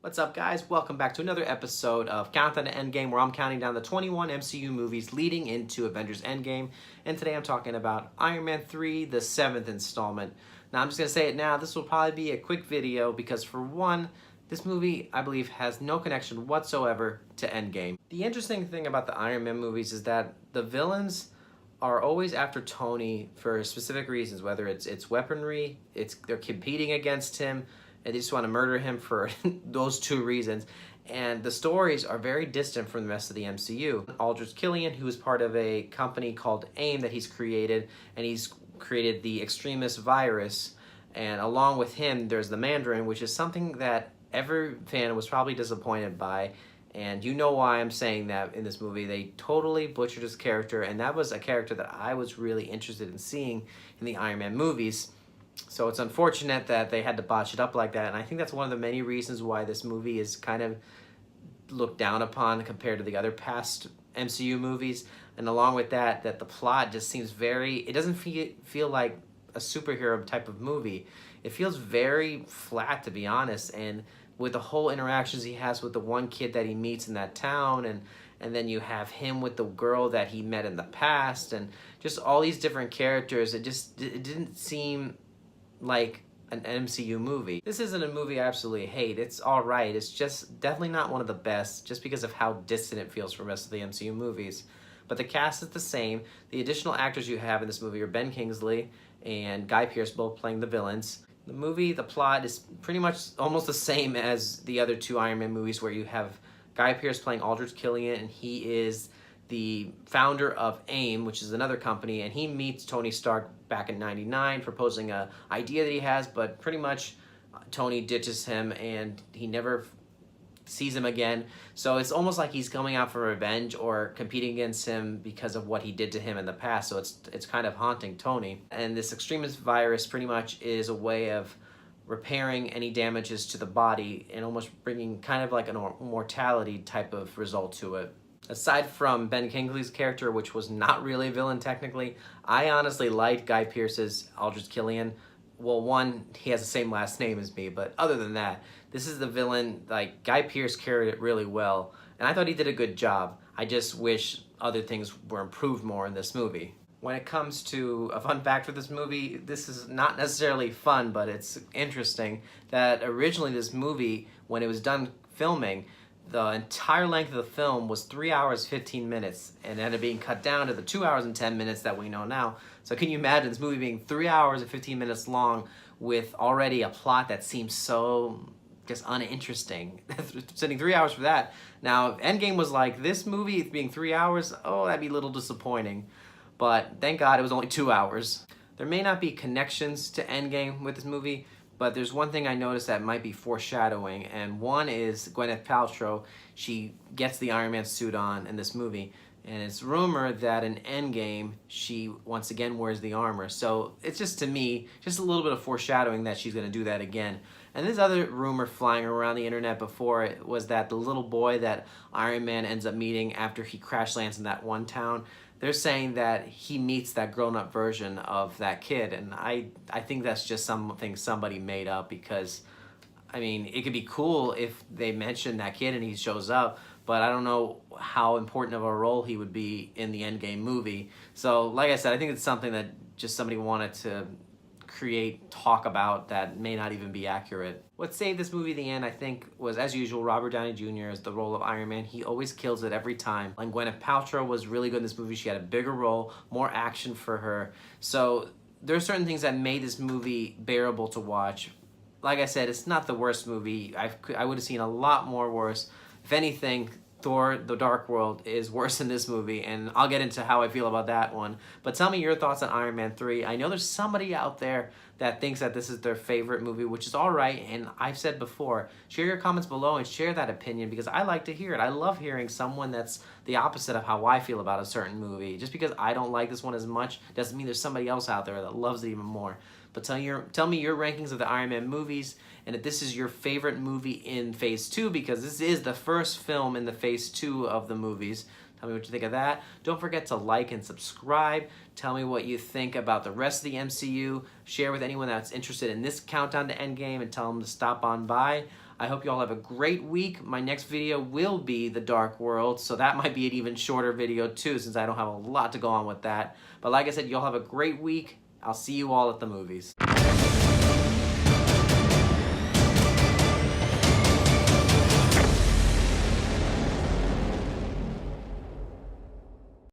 What's up, guys? Welcome back to another episode of Countdown to Endgame, where I'm counting down the 21 MCU movies leading into Avengers Endgame. And today I'm talking about Iron Man 3, the 7th installment. Now, I'm just going to say it now, this will probably be a quick video because, for one, this movie, I believe, has no connection whatsoever to Endgame. The interesting thing about the Iron Man movies is that the villains are always after Tony for specific reasons, whether it's weaponry, they're competing against him, and they just want to murder him for those two reasons. And the stories are very distant from the rest of the MCU. Aldrich Killian, who is part of a company called AIM that he's created, and he's created the extremist virus, and along with him there's the Mandarin, which is something that every fan was probably disappointed by. And you know why I'm saying that in this movie. They totally butchered his character, and that was a character that I was really interested in seeing in the Iron Man movies. So it's unfortunate that they had to botch it up like that, and I think that's one of the many reasons why this movie is kind of looked down upon compared to the other past MCU movies. And along with that the plot just seems it doesn't feel like a superhero type of movie. It feels very flat, to be honest, and with the whole interactions he has with the one kid that he meets in that town, and then you have him with the girl that he met in the past, and just all these different characters, it didn't seem like an MCU movie. This isn't a movie I absolutely hate. It's alright. It's just definitely not one of the best just because of how distant it feels from the rest of the MCU movies. But the cast is the same. The additional actors you have in this movie are Ben Kingsley and Guy Pearce, both playing the villains. The plot is pretty much almost the same as the other two Iron Man movies, where you have Guy Pearce playing Aldrich Killian, and he is the founder of AIM, which is another company, and he meets Tony Stark back in '99, proposing an idea that he has, but pretty much Tony ditches him and he never sees him again. So it's almost like he's coming out for revenge or competing against him because of what he did to him in the past. So it's kind of haunting Tony. And this extremist virus pretty much is a way of repairing any damages to the body and almost bringing kind of like a mortality type of result to it. Aside from Ben Kingsley's character, which was not really a villain technically, I honestly liked Guy Pearce's Aldrich Killian. Well, one, he has the same last name as me, but other than that, this is the villain. Like, Guy Pearce carried it really well, and I thought he did a good job. I just wish other things were improved more in this movie. When it comes to a fun fact for this movie, this is not necessarily fun, but it's interesting that originally this movie, when it was done filming, the entire length of the film was 3 hours 15 minutes, and it ended up being cut down to the 2 hours and 10 minutes that we know now. So can you imagine this movie being 3 hours and 15 minutes long with already a plot that seems so just uninteresting? Sitting 3 hours for that. Now, if Endgame was like this movie being 3 hours, oh, that'd be a little disappointing. But thank God it was only 2 hours. There may not be connections to Endgame with this movie, but there's one thing I noticed that might be foreshadowing, and one is Gwyneth Paltrow. She gets the Iron Man suit on in this movie, and it's rumored that in Endgame she once again wears the armor. So it's just, to me, just a little bit of foreshadowing that she's going to do that again. And this other rumor flying around the internet before it was that the little boy that Iron Man ends up meeting after he crash lands in that one town, they're saying that he meets that grown-up version of that kid, and I think that's just something somebody made up, because, I mean, it could be cool if they mention that kid and he shows up, but I don't know how important of a role he would be in the Endgame movie. So, like I said, I think it's something that just somebody wanted to talk about that may not even be accurate. What saved this movie in the end, I think, was, as usual, Robert Downey Jr. as the role of Iron Man. He always kills it every time. And Gwyneth Paltrow was really good in this movie. She had a bigger role, more action for her. So there are certain things that made this movie bearable to watch. Like I said, it's not the worst movie. I would have seen a lot more worse. If anything, Thor: The Dark World is worse than this movie, and I'll get into how I feel about that one. But tell me your thoughts on Iron Man 3. I know there's somebody out there that thinks that this is their favorite movie, which is alright, and I've said before, share your comments below and share that opinion, because I like to hear it. I love hearing someone that's the opposite of how I feel about a certain movie. Just because I don't like this one as much doesn't mean there's somebody else out there that loves it even more. But tell me your rankings of the Iron Man movies, and if this is your favorite movie in Phase 2, because this is the first film in the Phase 2 of the movies. Tell me what you think of that. Don't forget to like and subscribe. Tell me what you think about the rest of the MCU. Share with anyone that's interested in this Countdown to Endgame, and tell them to stop on by. I hope you all have a great week. My next video will be The Dark World, so that might be an even shorter video too, since I don't have a lot to go on with that. But like I said, you all have a great week. I'll see you all at the movies.